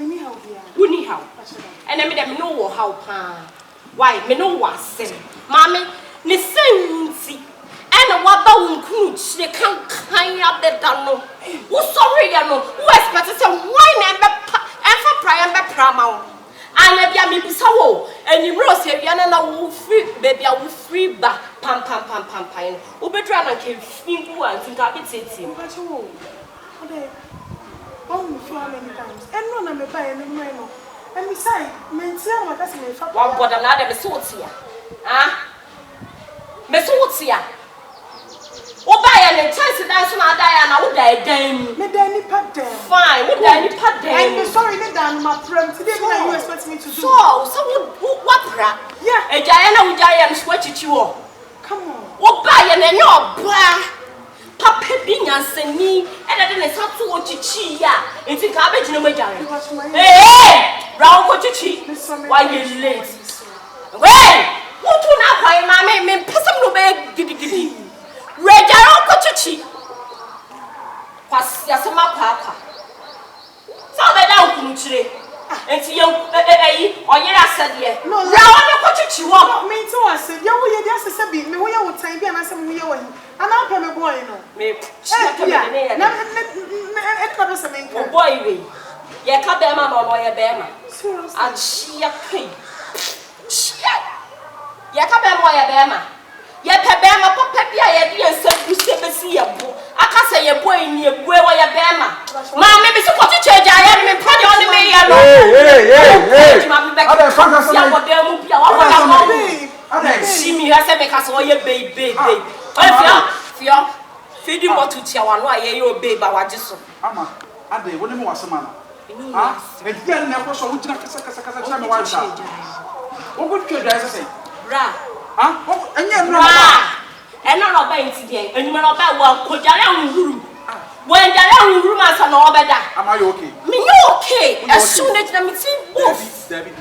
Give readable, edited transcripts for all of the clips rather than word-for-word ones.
me how bia. Wuni how. And I me know how pa. Why me know what say. Mommy, ni sensi. And what about unkunu? They can't kind up the dano. Who sorry ya no? Who expects to wine and for prior and prama? And if you be so, and you rose here, you know, free baby, I will free back, pam. Ubetran and came free once and got it. Oh, we feel many times. And no, I'm a buy any money. And besides, maintain what that's my father. What got another Messotia? Ah, Messotia. Oh, buy an chance to dance on our Diana, would I then? Me Danny Pat there. Fine, would I pat there? I'm sorry, me down my friend. Today, what you expect me to do? So, what crap? Yeah, a Diana with Diane sweat it you all. come on. Oh, buy an and your bra. Papa being and send me, and I didn't have to watch it. It's a garbage in my giant. Hey, round what you cheat. Why you late? Well, what do not buy my man, person no bag, giddy. Regaro Cochichi was Yasama Papa. So that out country. And see you, or you said, yeah. No, Round Cochichi won't mean to us. You will just say, me, we will take you and I said, me, and I'll pay a boy. No, maybe. Oh, boy, you cut them on my bema. And she a pig. Yakabema Bema. Yapabema Papia, and said, you see a book. I can't say a boy near where I bema. Mamma, maybe support to change. I am in front of me. See me as a make us all your baby. Fio, feeding what to tell one why you baby. I just so. Ama, I did when you was a man. Ah, and then never saw which I can say, what would you say? Ra. Ah, and you're and not obeying today, and you will obey well, could you when the room as an obeda? Am I okay? Me okay, as soon as I'm David,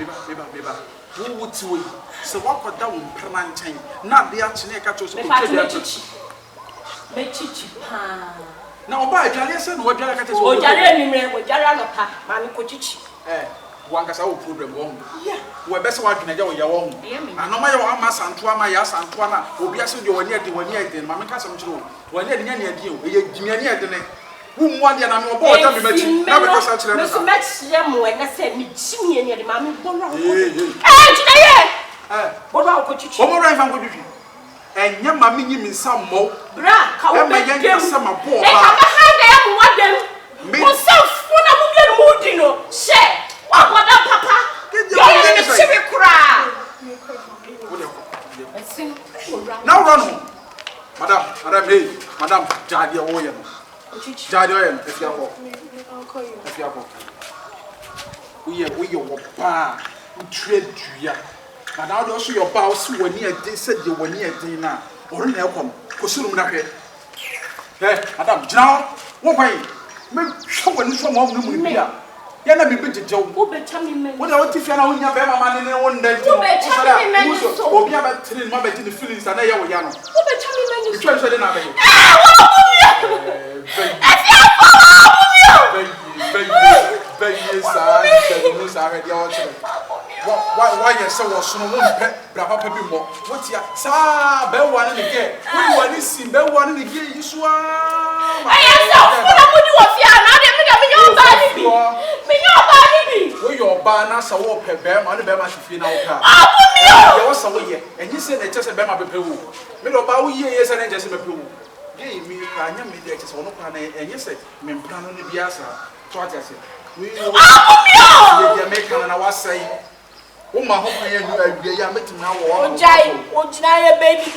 who would say, so what could that one permanent time? Not the actually catch us. Now, by Jalian, what Jalian is all Jalian, Mammy Cochichi. One has our problem. Yeah, we're best working at your own. And no matter how much Antoine, yes, Antoine, will be asking you when you're doing anything. Mamma has some true. When you're near you, you're near the neck. Whom one year I'm about to be never because I tell you so much. When I said me, see me and Mammy. What about Cochichi? What more I'm going to do? And your mammy means some more. Bra, come my young summer poor. I them. Myself, when I'm moving, no, share. What papa? You're in the civil crowd. Now run home. Madam, Jadia Oyen. Jadia, if you are we are bar, trade you. And now also your boss when you said you were near dinner or in Elcom, Cosum Nake. Hey, Madam, John, what way? Make sure when you from home, Yana be big joke. Who better me? What I want to find out in your man in one day. Who better me? So, be about telling my the feelings and I am young. Who better me? You try to say that. Why you so was no one pet, Brava Pepimo? What's your sa bell one in the gate? When one is seen, bell one in the gate, you swam. I am so full of what you are here. Now they your body. Where your banner saw per bear, and the bear must feel now. I was away, and you said that just a bear might be poo. Middle about years and just a poo. Gave me a young mediators on and you said, men plan on the Biasa. What I said, we will make an hour say. Oh, my home, I am making now. Oh, Jai, baby.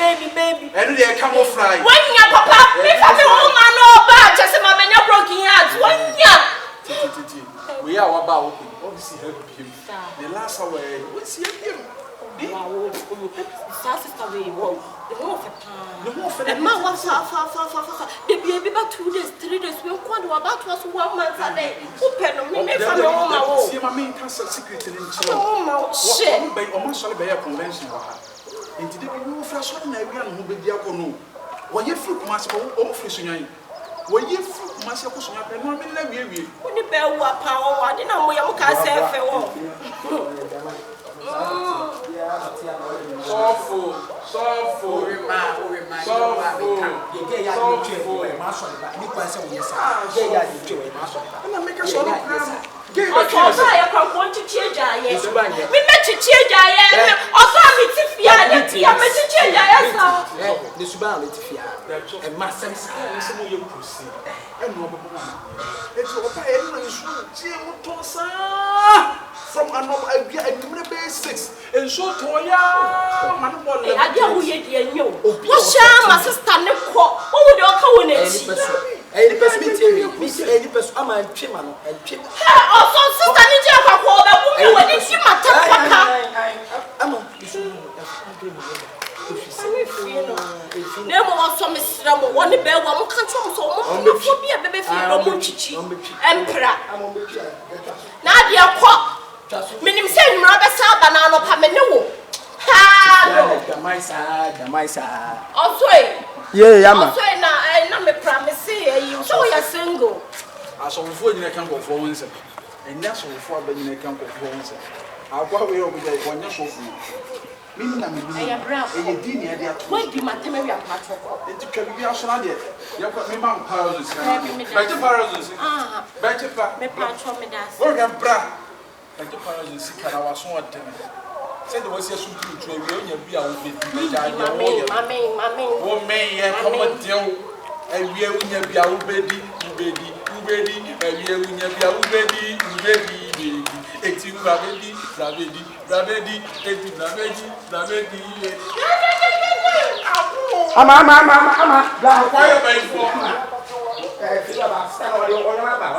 And they come off fly. When your papa, if I'm a woman, no bad, just a man, you're broken hearts. We are about obviously help him. The last hour, what's him? The man was the baby about 2 days, 3 days. We want about us 1 month a day. Open me, see my main cancer secret in shit. By almost all by a convention. And today we will flash on everyone who be the Apono. When you feel master, all free. Wo ye fu ma se ko so ya pe no me la wie. Woni be wa pa wo wa de na mo yam ka se fe wo. Sofo, ma. Ye ya you twe ma so ba. Ni kwa se wo yes. Ye ya you twe ma so ba. Na make sure no plan. Oso ya kwa ko chichi ejaye. Mi me chichi ejaye. Oso mi ti fia ne ti ya me chichi ejaye sa. Ni suba mi ti fia. E ma sem sa. Se mo ye kusi. E no obo ma. E ti o pa e no nsu ti mo to sa. From another idea basics. And so toya man ball. E ade a wo ye de anyo. Wo sha ma sister ne ko. Wo wo de o ka wo na chi. Any person meet any person am I trim man and trim. Also sister ni je kwa ko be bu me woni ti mata papa. Am Ne mo so me sra mo woni be wa mo kan tro mo so mo fo bi e bebe fi ro mo chichi empra na de ko minim se nwura be sa ba na no pa me ne wo ha Damaisa also yeah yama also na me promise you so you single asofo nyina kan go for wonse enya asofo abanyina kan go for wonse akwa we obi dey wonya sofo mimi na mimi e di ni ade ato we di mateme wi apato enti twa bi asona de ya kwa me mam paralysis ba je paralysis ba je pa me patro me das o ga bra ba je paralysis kana waso ode se de wasi asu tu wi onya bi a wo be di ja ya mami wo me ye komodeo ewie unya bia wo bedi ewie unya bia wo bedi eti brabedi eti brabedi ama ama kwa ya bai fo feel about stand or you ba